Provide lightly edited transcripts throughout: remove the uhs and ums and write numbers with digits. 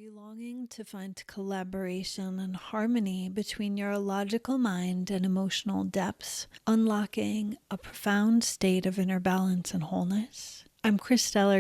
you longing to find collaboration and harmony between your logical mind and emotional depths, unlocking a profound state of inner balance and wholeness? I'm Christel,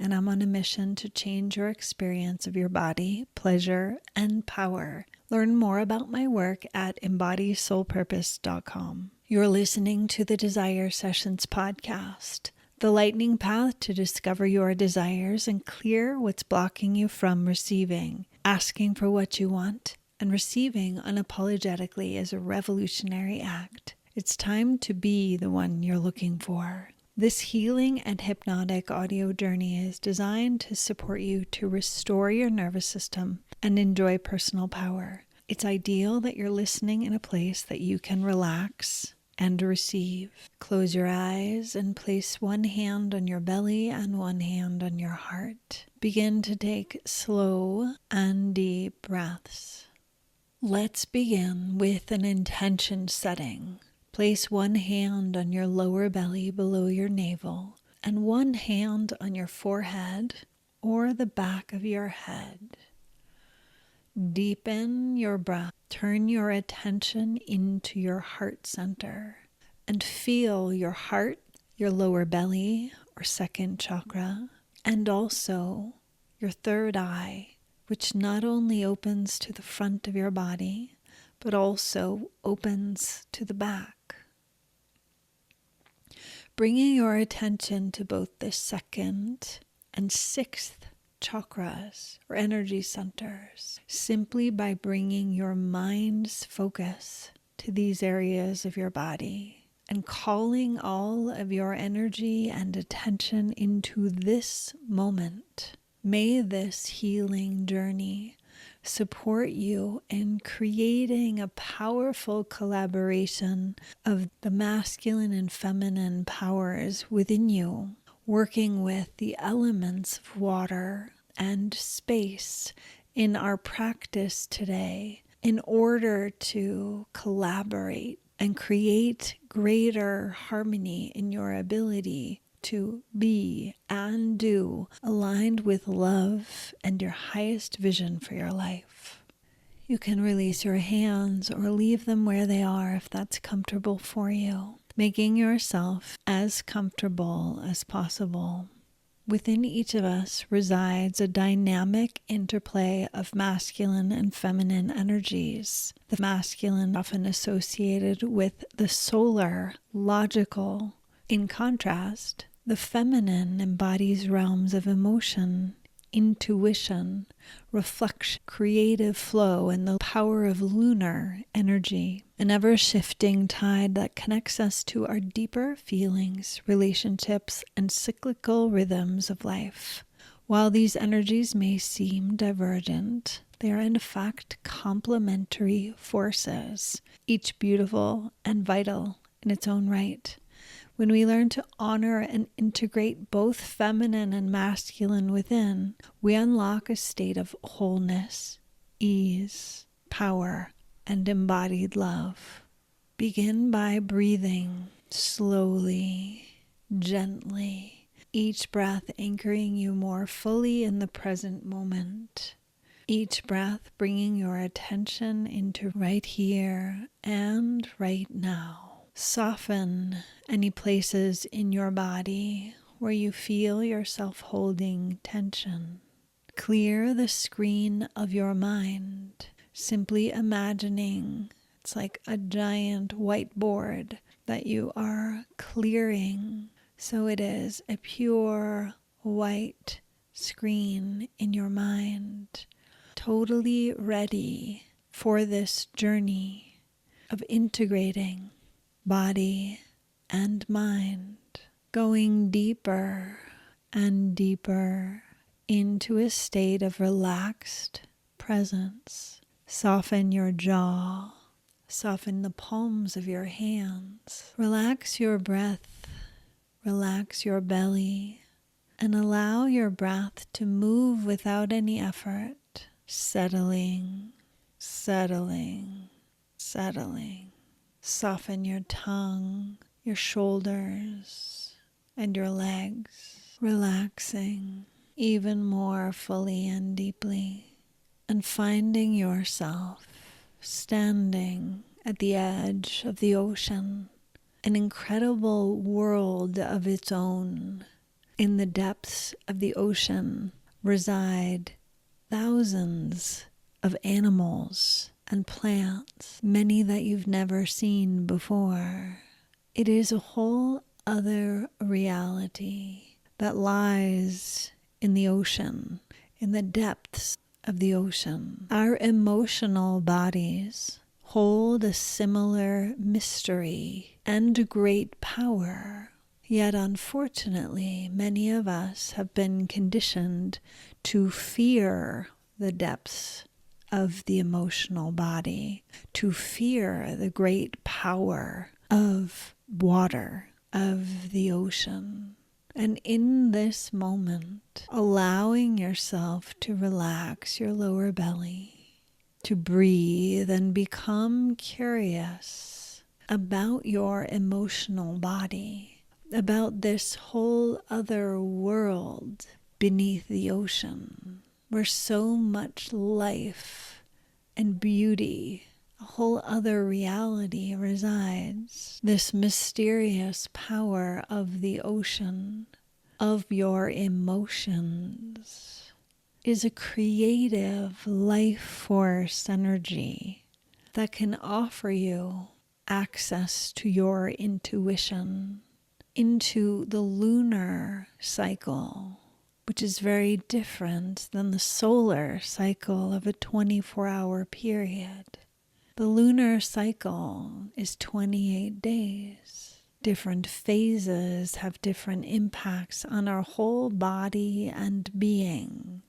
and I'm on a mission to change your experience of your body, pleasure, and power. Learn more about my work at embodysoulpurpose.com. You're listening to the Desire Sessions podcast, the lightning path to discover your desires and clear what's blocking you from receiving. Asking for what you want and receiving unapologetically is a revolutionary act. It's time to be the one you're looking for. This healing and hypnotic audio journey is designed to support you to restore your nervous system and enjoy personal power. It's ideal that you're listening in a place that you can relax and receive. Close your eyes and place one hand on your belly and one hand on your heart. Begin to take slow and deep breaths. Let's begin with an intention setting. Place one hand on your lower belly below your navel and one hand on your forehead or the back of your head. Deepen your breath. Turn your attention into your heart center and feel your heart, your lower belly or second chakra, and also your third eye, which not only opens to the front of your body, but also opens to the back. Bringing your attention to both the second and sixth chakras or energy centers, simply by bringing your mind's focus to these areas of your body and calling all of your energy and attention into this moment. May this healing journey support you in creating a powerful collaboration of the masculine and feminine powers within you, working with the elements of water and space in our practice today in order to collaborate and create greater harmony in your ability to be and do aligned with love and your highest vision for your life. You can release your hands or leave them where they are if that's comfortable for you, making yourself as comfortable as possible. Within each of us resides a dynamic interplay of masculine and feminine energies. The masculine often associated with the solar, logical. In contrast, the feminine embodies realms of emotion, intuition, reflection, creative flow, and the power of lunar energy, an ever-shifting tide that connects us to our deeper feelings, relationships, and cyclical rhythms of life. While these energies may seem divergent, they are in fact complementary forces, each beautiful and vital in its own right. When we learn to honor and integrate both feminine and masculine within, we unlock a state of wholeness, ease, power, and embodied love. Begin by breathing slowly, gently, each breath anchoring you more fully in the present moment. Each breath bringing your attention into right here and right now. Soften any places in your body where you feel yourself holding tension. Clear the screen of your mind, simply imagining it's like a giant whiteboard that you are clearing. So it is a pure white screen in your mind, totally ready for this journey of integrating body and mind, going deeper and deeper into a state of relaxed presence. Soften your jaw, soften the palms of your hands, relax your breath, relax your belly, and allow your breath to move without any effort, settling, settling, settling. Soften your tongue, your shoulders, and your legs, relaxing, even more fully and deeply, and finding yourself standing at the edge of the ocean, an incredible world of its own. In the depths of the ocean reside thousands of animals and plants, many that you've never seen before. It is a whole other reality that lies in the ocean, in the depths of the ocean. Our emotional bodies hold a similar mystery and great power. Yet unfortunately, many of us have been conditioned to fear the depths of the emotional body, to fear the great power of water, of the ocean. And in this moment, allowing yourself to relax your lower belly, to breathe and become curious about your emotional body, about this whole other world beneath the ocean, where so much life and beauty, a whole other reality resides. This mysterious power of the ocean, of your emotions, is a creative life force energy that can offer you access to your intuition, into the lunar cycle, which is very different than the solar cycle of a 24-hour period. The lunar cycle is 28 days. Different phases have different impacts on our whole body and being.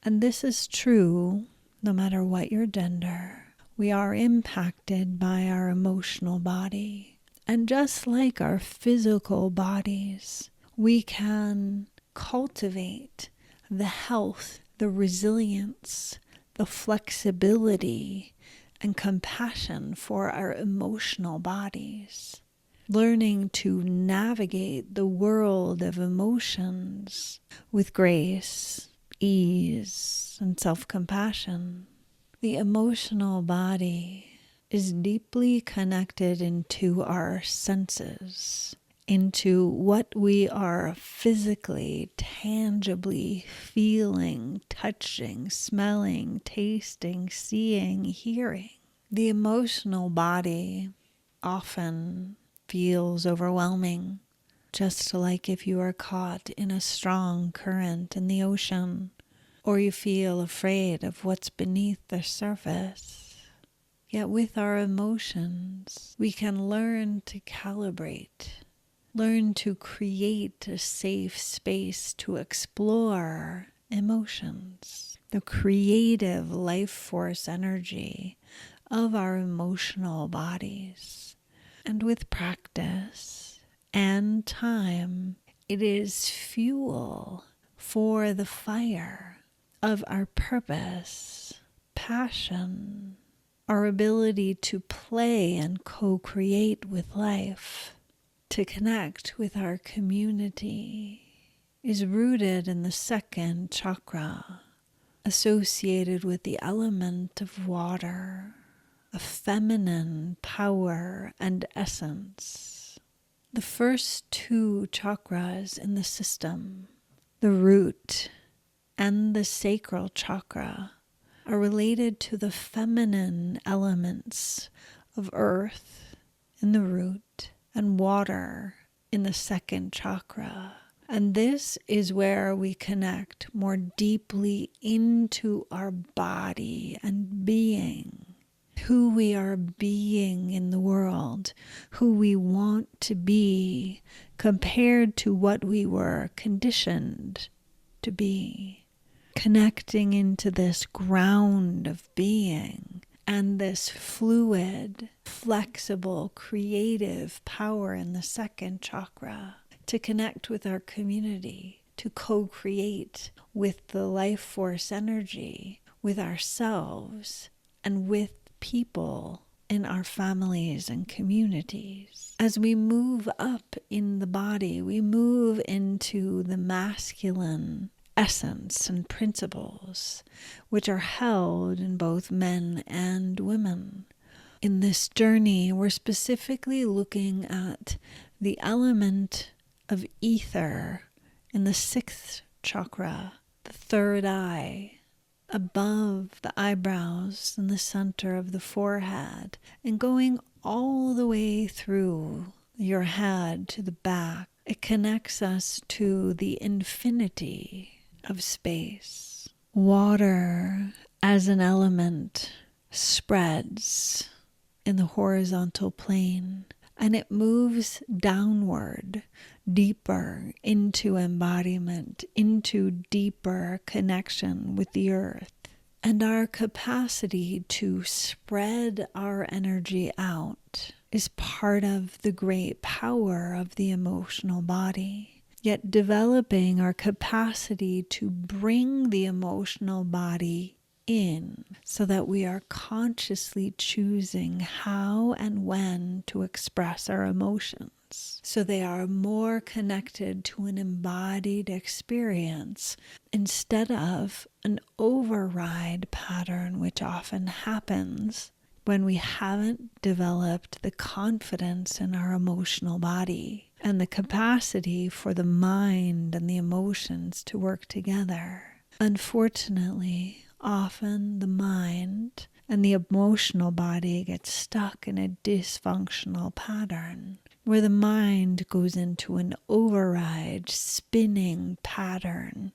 And this is true no matter what your gender. We are impacted by our emotional body. And just like our physical bodies, we can cultivate the health, the resilience, the flexibility, and compassion for our emotional bodies. Learning to navigate the world of emotions with grace, ease, and self-compassion. The emotional body is deeply connected into our senses, into what we are physically, tangibly feeling, touching, smelling, tasting, seeing, hearing. The emotional body often feels overwhelming, just like if you are caught in a strong current in the ocean, or you feel afraid of what's beneath the surface. Yet with our emotions, we can learn to calibrate, learn to create a safe space to explore emotions, the creative life force energy of our emotional bodies. And with practice and time, it is fuel for the fire of our purpose, passion, our ability to play and co-create with life, to connect with our community, is rooted in the second chakra, associated with the element of water, a feminine power and essence. The first two chakras in the system, the root and the sacral chakra, are related to the feminine elements of earth in the root and water in the second chakra. And this is where we connect more deeply into our body and being, who we are being in the world, who we want to be compared to what we were conditioned to be. Connecting into this ground of being and this fluid, flexible, creative power in the second chakra to connect with our community, to co-create with the life force energy, with ourselves and with people in our families and communities. As we move up in the body, we move into the masculine essence and principles, which are held in both men and women. In this journey, we're specifically looking at the element of ether in the 6th chakra, the 3rd eye, above the eyebrows in the center of the forehead, and going all the way through your head to the back. It connects us to the infinity of space. Water as an element spreads in the horizontal plane, and it moves downward, deeper into embodiment, into deeper connection with the earth. And our capacity to spread our energy out is part of the great power of the emotional body. Yet developing our capacity to bring the emotional body in so that we are consciously choosing how and when to express our emotions, so they are more connected to an embodied experience instead of an override pattern, which often happens when we haven't developed the confidence in our emotional body and the capacity for the mind and the emotions to work together. Unfortunately, often the mind and the emotional body get stuck in a dysfunctional pattern where the mind goes into an override spinning pattern,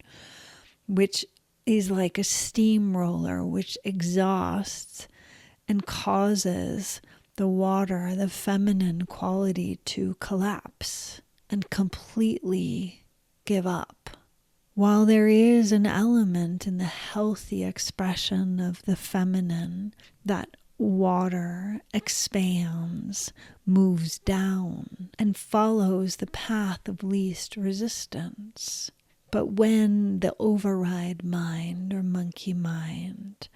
which is like a steamroller which exhausts and causes the water, the feminine quality, to collapse and completely give up. While there is an element in the healthy expression of the feminine, that water expands, moves down, and follows the path of least resistance. But when the override mind or monkey mind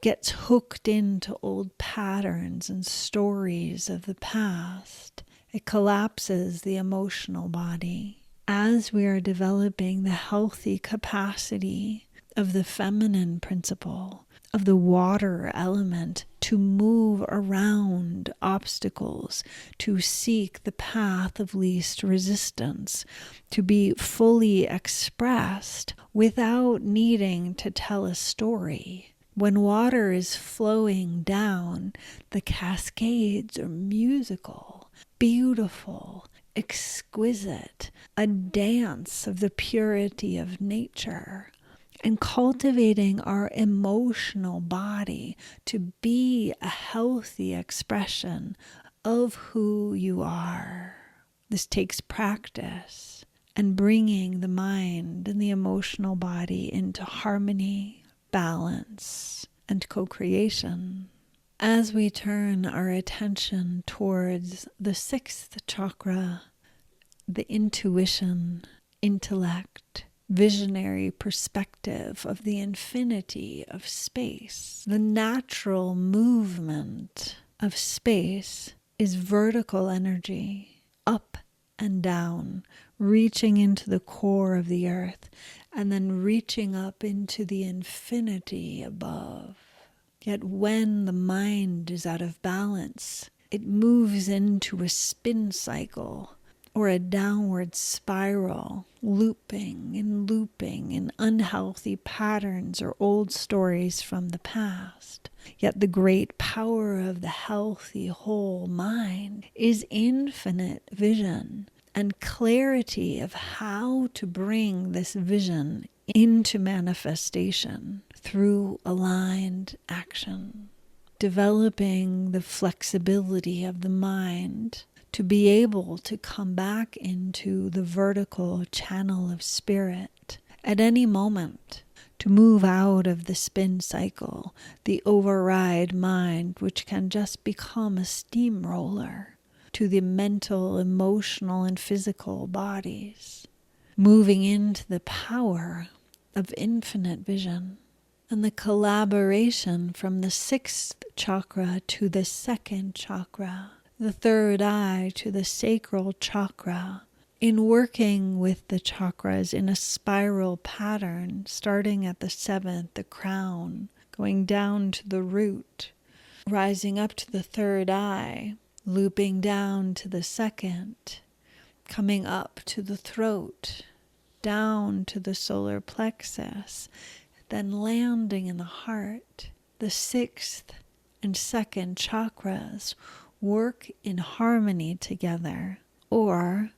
gets hooked into old patterns and stories of the past, it collapses the emotional body. As we are developing the healthy capacity of the feminine principle, of the water element, to move around obstacles, to seek the path of least resistance, to be fully expressed without needing to tell a story. When water is flowing down, the cascades are musical, beautiful, exquisite, a dance of the purity of nature, and cultivating our emotional body to be a healthy expression of who you are. This takes practice and bringing the mind and the emotional body into harmony, balance, and co-creation. As we turn our attention towards the 6th chakra, the intuition, intellect, visionary perspective of the infinity of space, the natural movement of space is vertical energy, up and down, reaching into the core of the earth, and then reaching up into the infinity above. Yet when the mind is out of balance, it moves into a spin cycle or a downward spiral, looping in unhealthy patterns or old stories from the past. Yet the great power of the healthy whole mind is infinite vision and clarity of how to bring this vision into manifestation through aligned action, developing the flexibility of the mind to be able to come back into the vertical channel of spirit at any moment, to move out of the spin cycle, the override mind, which can just become a steamroller, to the mental, emotional, and physical bodies, moving into the power of infinite vision and the collaboration from the sixth chakra to the second chakra, the third eye to the sacral chakra, in working with the chakras in a spiral pattern, starting at the seventh, the crown, going down to the root, rising up to the third eye, looping down to the second, coming up to the throat, down to the solar plexus, then landing in the heart. The sixth and second chakras work in harmony together, or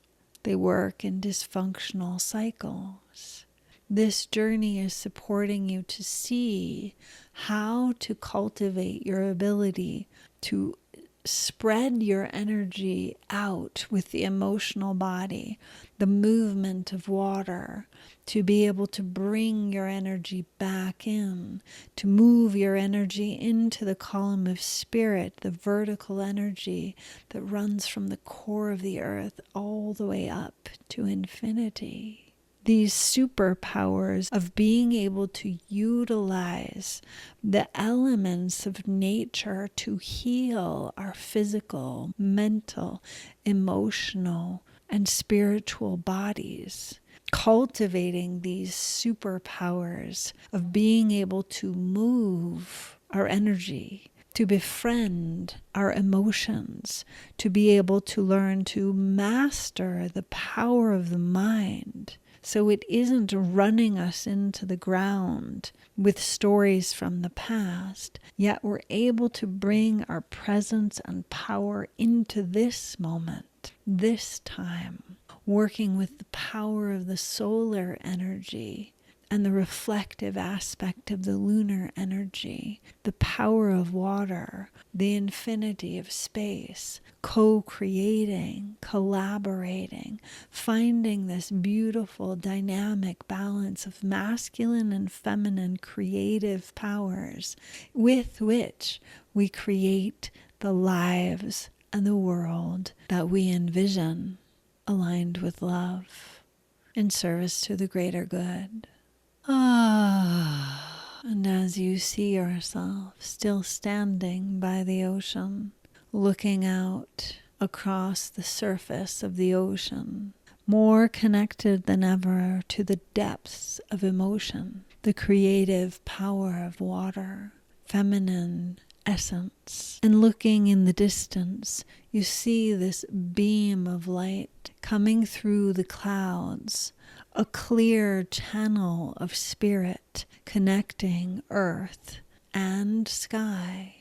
they work in dysfunctional cycles. This journey is supporting you to see how to cultivate your ability to spread your energy out with the emotional body, the movement of water, to be able to bring your energy back in, to move your energy into the column of spirit, the vertical energy that runs from the core of the earth all the way up to infinity. These superpowers of being able to utilize the elements of nature to heal our physical, mental, emotional, and spiritual bodies. Cultivating these superpowers of being able to move our energy, to befriend our emotions, to be able to learn to master the power of the mind. So it isn't running us into the ground with stories from the past, yet we're able to bring our presence and power into this moment, this time, working with the power of the solar energy and the reflective aspect of the lunar energy, the power of water, the infinity of space, co-creating, collaborating, finding this beautiful dynamic balance of masculine and feminine creative powers with which we create the lives and the world that we envision, aligned with love, in service to the greater good. And as you see yourself still standing by the ocean, looking out across the surface of the ocean, more connected than ever to the depths of emotion, the creative power of water, feminine essence, and looking in the distance, you see this beam of light coming through the clouds, a clear channel of spirit connecting earth and sky,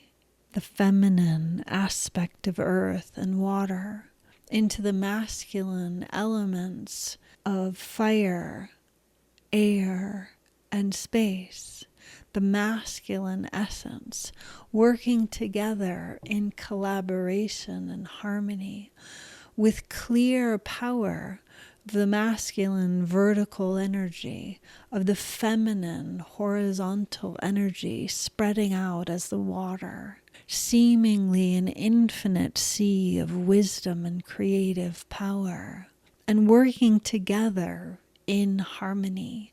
the feminine aspect of earth and water, into the masculine elements of fire, air, and space, the masculine essence, working together in collaboration and harmony with clear power of the masculine vertical energy, of the feminine horizontal energy spreading out as the water, seemingly an infinite sea of wisdom and creative power, and working together in harmony,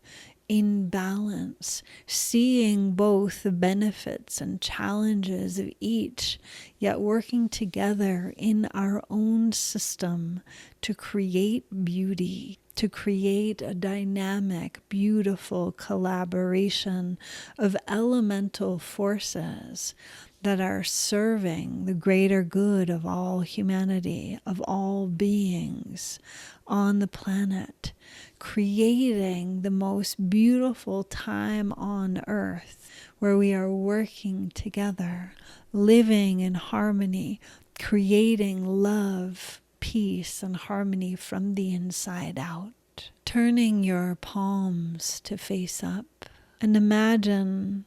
in balance, seeing both the benefits and challenges of each, yet working together in our own system to create beauty, to create a dynamic, beautiful collaboration of elemental forces that are serving the greater good of all humanity, of all beings on the planet, creating the most beautiful time on earth where we are working together, living in harmony, creating love, peace, and harmony from the inside out. Turning your palms to face up, and imagine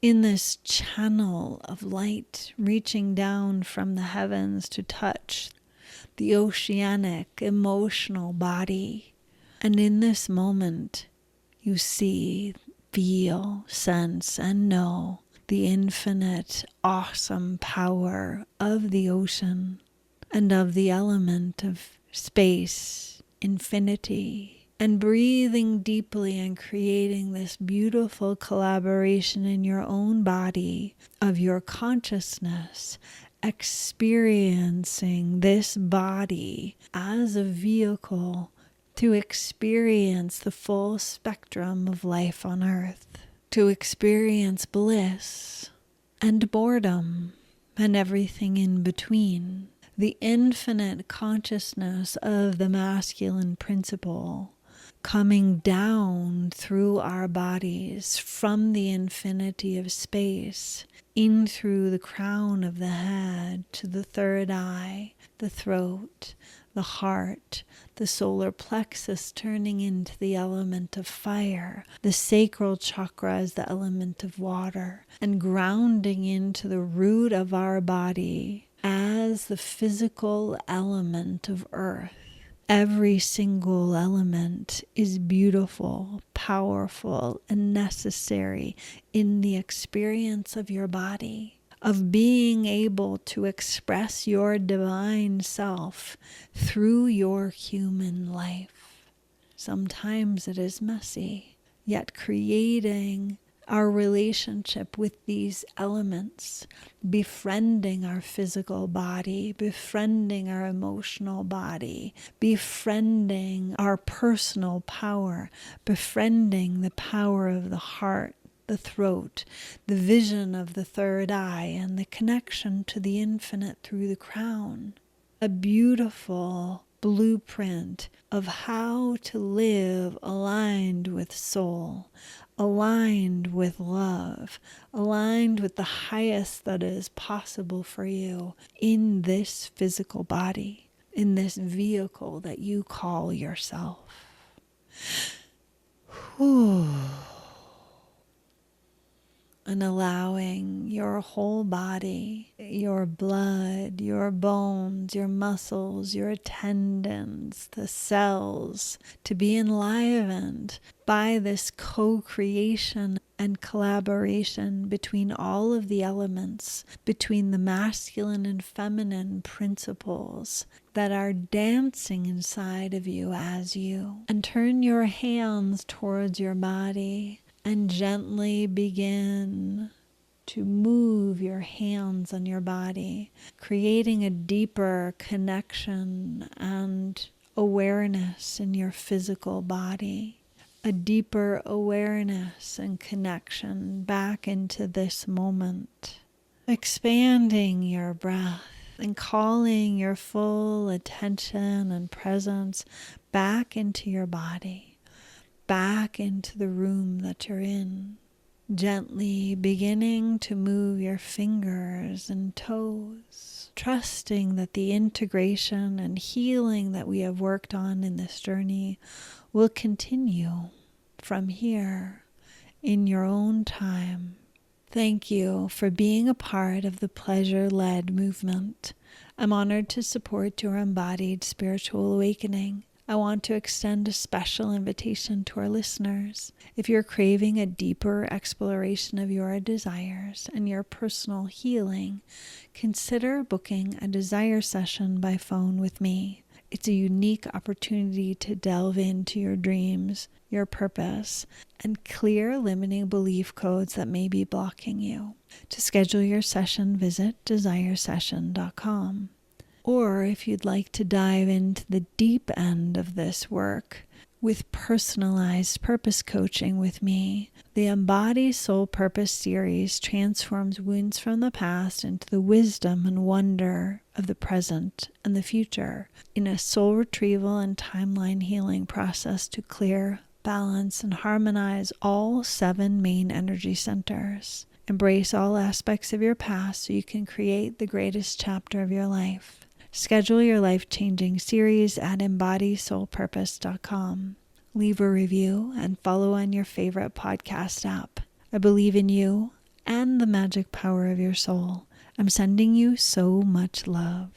in this channel of light reaching down from the heavens to touch the oceanic emotional body. And in this moment, you see, feel, sense, and know the infinite, awesome power of the ocean and of the element of space, infinity, and breathing deeply and creating this beautiful collaboration in your own body of your consciousness, experiencing this body as a vehicle to experience the full spectrum of life on earth, to experience bliss and boredom and everything in between. The infinite consciousness of the masculine principle coming down through our bodies from the infinity of space in through the crown of the head to the third eye, the throat, the heart, the solar plexus turning into the element of fire, the sacral chakra as the element of water, and grounding into the root of our body as the physical element of earth. Every single element is beautiful, powerful, and necessary in the experience of your body, of being able to express your divine self through your human life. Sometimes it is messy, yet creating our relationship with these elements, befriending our physical body, befriending our emotional body, befriending our personal power, befriending the power of the heart, the throat, the vision of the third eye, and the connection to the infinite through the crown. A beautiful blueprint of how to live aligned with soul, aligned with love, aligned with the highest that is possible for you in this physical body, in this vehicle that you call yourself. Whew. And allowing your whole body, your blood, your bones, your muscles, your tendons, the cells, to be enlivened by this co-creation and collaboration between all of the elements, between the masculine and feminine principles that are dancing inside of you as you. And turn your hands towards your body and gently begin to move your hands on your body, creating a deeper connection and awareness in your physical body, a deeper awareness and connection back into this moment, expanding your breath and calling your full attention and presence back into your body, back into the room that you're in, gently beginning to move your fingers and toes, trusting that the integration and healing that we have worked on in this journey will continue from here in your own time. Thank you for being a part of the pleasure-led movement. I'm honored to support your embodied spiritual awakening. I want to extend a special invitation to our listeners. If you're craving a deeper exploration of your desires and your personal healing, consider booking a desire session by phone with me. It's a unique opportunity to delve into your dreams, your purpose, and clear limiting belief codes that may be blocking you. To schedule your session, visit desiresession.com. Or if you'd like to dive into the deep end of this work with personalized purpose coaching with me, the Embody Soul Purpose Series transforms wounds from the past into the wisdom and wonder of the present and the future in a soul retrieval and timeline healing process to clear, balance, and harmonize all 7 main energy centers. Embrace all aspects of your past so you can create the greatest chapter of your life. Schedule your life-changing series at embodysoulpurpose.com. Leave a review and follow on your favorite podcast app. I believe in you and the magic power of your soul. I'm sending you so much love.